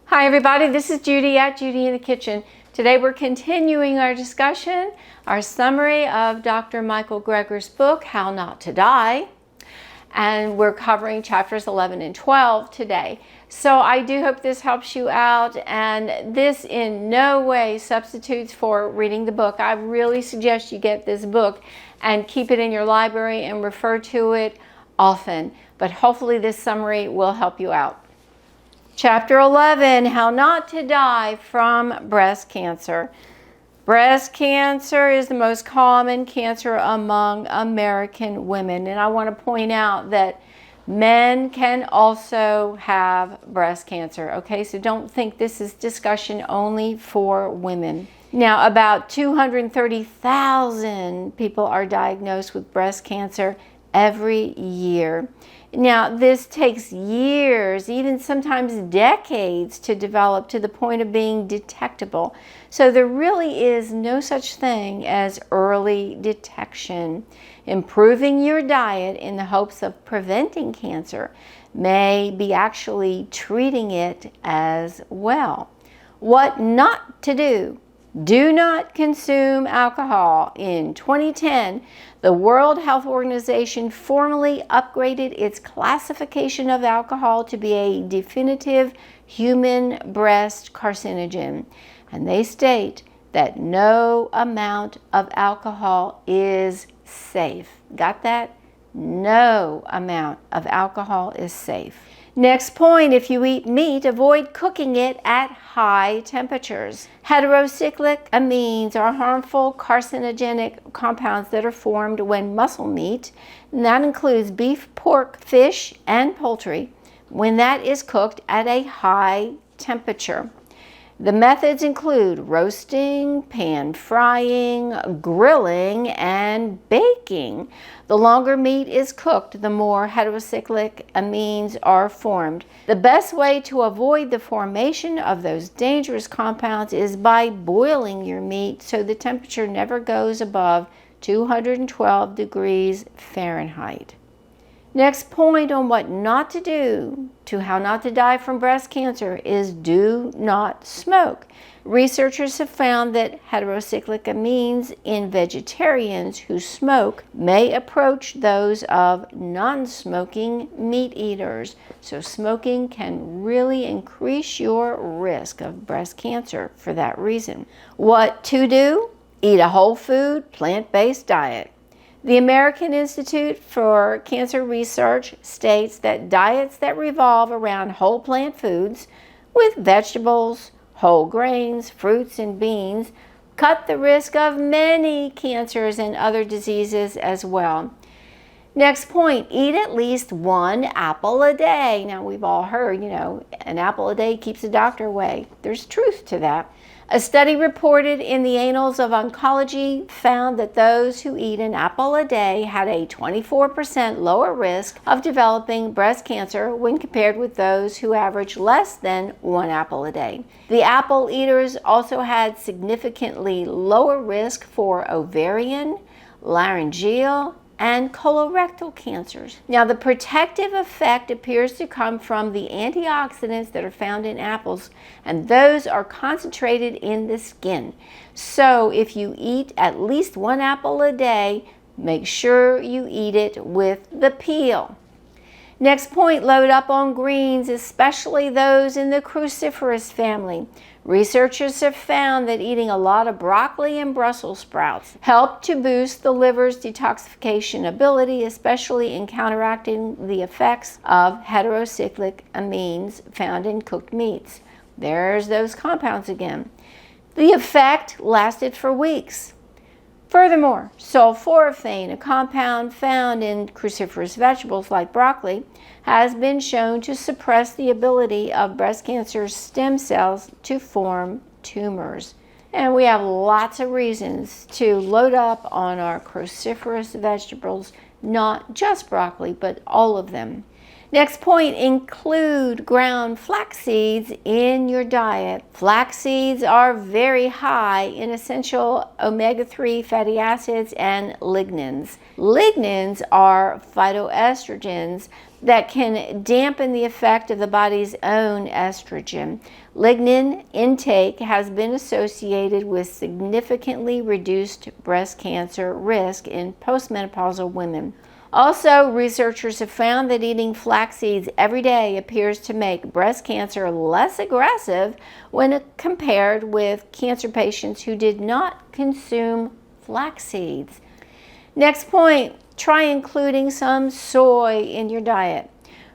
Hi everybody, this is Judy at Judy in the Kitchen. Today we're continuing our discussion, our summary of Dr. Michael Greger's book, How Not to Die. And we're covering chapters 11 and 12 today. So I do hope this helps you out, and this in no way substitutes for reading the book. I really suggest you get this book and keep it in your library and refer to it often. But hopefully this summary will help you out. Chapter 11, How Not to Die from Breast Cancer. Breast cancer is the most common cancer among American women. And I want to point out that men can also have breast cancer. Okay, so don't think this is discussion only for women. Now, about 230,000 people are diagnosed with breast cancer every year. Now, this takes years, even sometimes decades, to develop to the point of being detectable. So there really is no such thing as early detection. Improving your diet in the hopes of preventing cancer may be actually treating it as well. What not to do. Do not consume alcohol. In 2010, the World Health Organization formally upgraded its classification of alcohol to be a definitive human breast carcinogen. And they state that no amount of alcohol is safe. Got that? No amount of alcohol is safe. Next point, if you eat meat, avoid cooking it at high temperatures. Heterocyclic amines are harmful carcinogenic compounds that are formed when muscle meat, and that includes beef, pork, fish, and poultry, when that is cooked at a high temperature. The methods include roasting, pan frying, grilling, and baking. The longer meat is cooked, the more heterocyclic amines are formed. The best way to avoid the formation of those dangerous compounds is by boiling your meat so the temperature never goes above 212 degrees Fahrenheit. Next point on what not to do to how not to die from breast cancer is do not smoke. Researchers have found that heterocyclic amines in vegetarians who smoke may approach those of non-smoking meat eaters. So smoking can really increase your risk of breast cancer for that reason. What to do? Eat a whole food, plant-based diet. The American Institute for Cancer Research states that diets that revolve around whole plant foods with vegetables, whole grains, fruits, and beans cut the risk of many cancers and other diseases as well. Next point, eat at least one apple a day. Now, we've all heard, an apple a day keeps the doctor away. There's truth to that. A study reported in the Annals of Oncology found that those who eat an apple a day had a 24% lower risk of developing breast cancer when compared with those who averaged less than one apple a day. The apple eaters also had significantly lower risk for ovarian, laryngeal, and colorectal cancers. Now, the protective effect appears to come from the antioxidants that are found in apples, and those are concentrated in the skin. So if you eat at least one apple a day, make sure you eat it with the peel. Next point, load up on greens, especially those in the cruciferous family. Researchers have found that eating a lot of broccoli and Brussels sprouts help to boost the liver's detoxification ability, especially in counteracting the effects of heterocyclic amines found in cooked meats. There's those compounds again. The effect lasted for weeks. Furthermore, sulforaphane, a compound found in cruciferous vegetables like broccoli, has been shown to suppress the ability of breast cancer stem cells to form tumors. And we have lots of reasons to load up on our cruciferous vegetables, not just broccoli, but all of them. Next point, include ground flax seeds in your diet. Flax seeds are very high in essential omega-3 fatty acids and lignans. Lignans are phytoestrogens that can dampen the effect of the body's own estrogen. Lignin intake has been associated with significantly reduced breast cancer risk in postmenopausal women. Also, researchers have found that eating flax seeds every day appears to make breast cancer less aggressive when compared with cancer patients who did not consume flax seeds. Next point, try including some soy in your diet.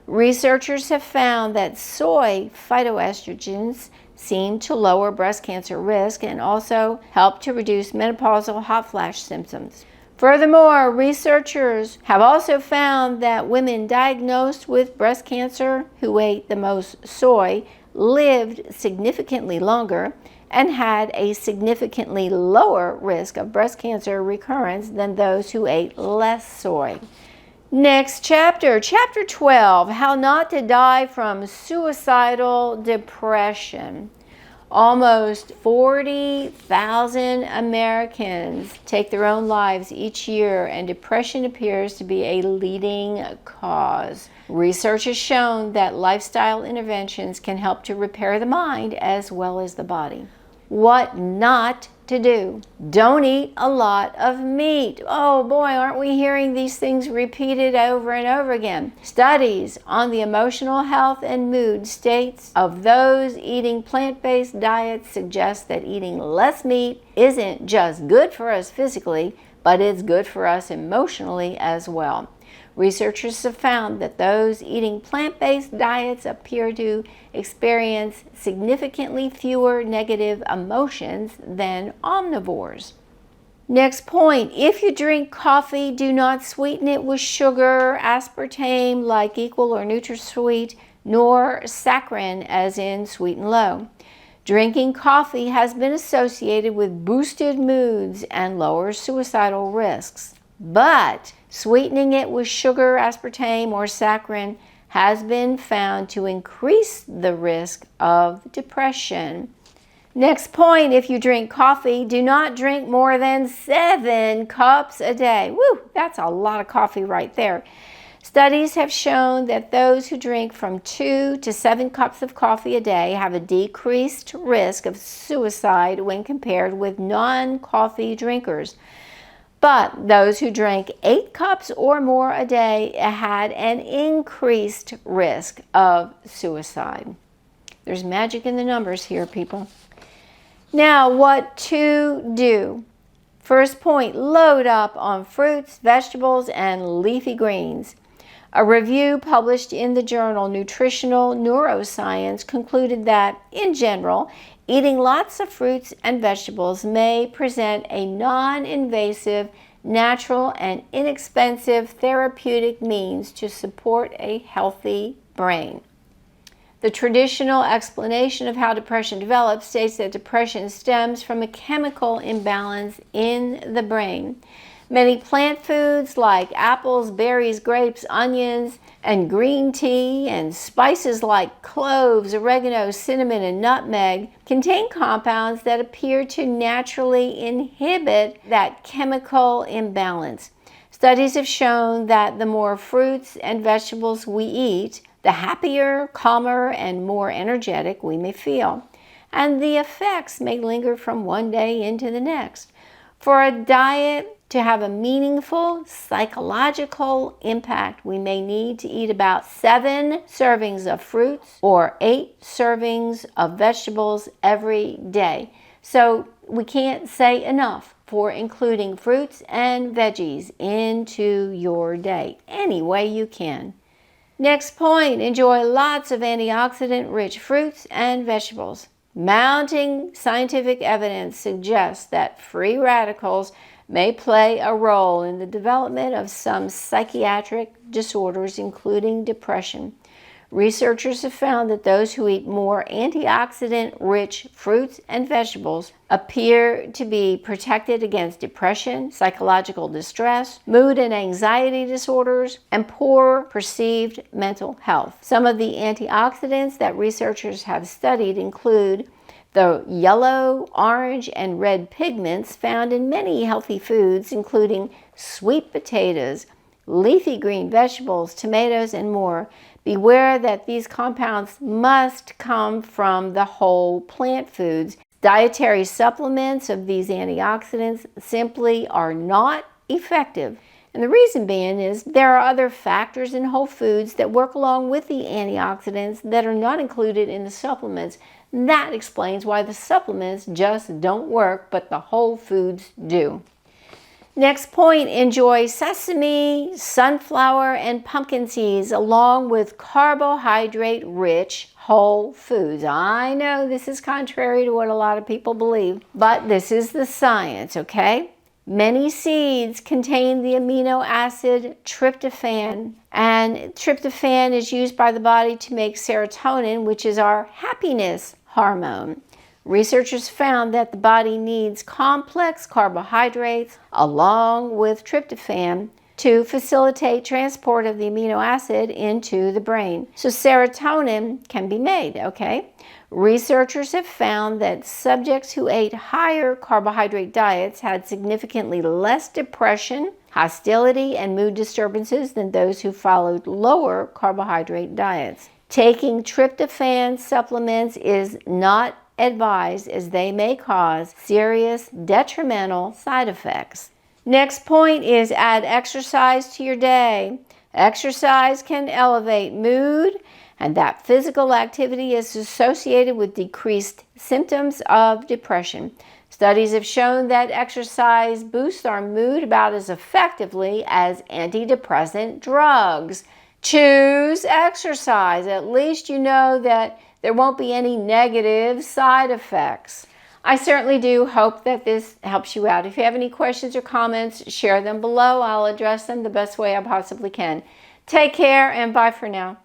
Researchers have found that soy phytoestrogens seem to lower breast cancer risk and also help to reduce menopausal hot flash symptoms. Furthermore, researchers have also found that women diagnosed with breast cancer who ate the most soy lived significantly longer and had a significantly lower risk of breast cancer recurrence than those who ate less soy. Next chapter, chapter 12, how not to die from suicidal depression. Almost 40,000 Americans take their own lives each year, and depression appears to be a leading cause. Research has shown that lifestyle interventions can help to repair the mind as well as the body. What not to do. Don't eat a lot of meat. Oh boy, aren't we hearing these things repeated over and over again? Studies on the emotional health and mood states of those eating plant-based diets suggest that eating less meat isn't just good for us physically, but it's good for us emotionally as well. Researchers have found that those eating plant-based diets appear to experience significantly fewer negative emotions than omnivores. Next point, if you drink coffee, do not sweeten it with sugar, aspartame like Equal or NutraSweet, nor saccharin as in Sweet and Low. Drinking coffee has been associated with boosted moods and lower suicidal risks. But sweetening it with sugar, aspartame, or saccharin has been found to increase the risk of depression. Next point, if you drink coffee, do not drink more than 7 cups a day. Woo, that's a lot of coffee right there. Studies have shown that those who drink from 2 to 7 cups of coffee a day have a decreased risk of suicide when compared with non-coffee drinkers. But those who drank 8 cups or more a day had an increased risk of suicide. There's magic in the numbers here, people. Now, what to do? First point, load up on fruits, vegetables, and leafy greens. A review published in the journal Nutritional Neuroscience concluded that, in general, eating lots of fruits and vegetables may present a non-invasive, natural, and inexpensive therapeutic means to support a healthy brain. The traditional explanation of how depression develops states that depression stems from a chemical imbalance in the brain. Many plant foods like apples, berries, grapes, onions, and green tea, and spices like cloves, oregano, cinnamon, and nutmeg contain compounds that appear to naturally inhibit that chemical imbalance. Studies have shown that the more fruits and vegetables we eat, the happier, calmer, and more energetic we may feel. And the effects may linger from one day into the next. For a diet to have a meaningful psychological impact, we may need to eat about 7 servings of fruits or 8 servings of vegetables every day. So we can't say enough for including fruits and veggies into your day any way you can. Next point, enjoy lots of antioxidant-rich fruits and vegetables. Mounting scientific evidence suggests that free radicals may play a role in the development of some psychiatric disorders, including depression. Researchers have found that those who eat more antioxidant-rich fruits and vegetables appear to be protected against depression, psychological distress, mood and anxiety disorders, and poor perceived mental health. Some of the antioxidants that researchers have studied include the yellow, orange, and red pigments found in many healthy foods, including sweet potatoes, leafy green vegetables, tomatoes, and more. Beware that these compounds must come from the whole plant foods. Dietary supplements of these antioxidants simply are not effective. And the reason being is there are other factors in whole foods that work along with the antioxidants that are not included in the supplements. And that explains why the supplements just don't work, but the whole foods do. Next point, enjoy sesame, sunflower, and pumpkin seeds along with carbohydrate-rich whole foods. I know this is contrary to what a lot of people believe, but this is the science, okay? Many seeds contain the amino acid tryptophan, and tryptophan is used by the body to make serotonin, which is our happiness hormone. Researchers found that the body needs complex carbohydrates along with tryptophan to facilitate transport of the amino acid into the brain. So serotonin can be made, okay? Researchers have found that subjects who ate higher carbohydrate diets had significantly less depression, hostility, and mood disturbances than those who followed lower carbohydrate diets. Taking tryptophan supplements is not advised as they may cause serious detrimental side effects. Next point is add exercise to your day. Exercise can elevate mood, and that physical activity is associated with decreased symptoms of depression. Studies have shown that exercise boosts our mood about as effectively as antidepressant drugs. Choose exercise. At least you know that there won't be any negative side effects. I certainly do hope that this helps you out. If you have any questions or comments, share them below. I'll address them the best way I possibly can. Take care and bye for now.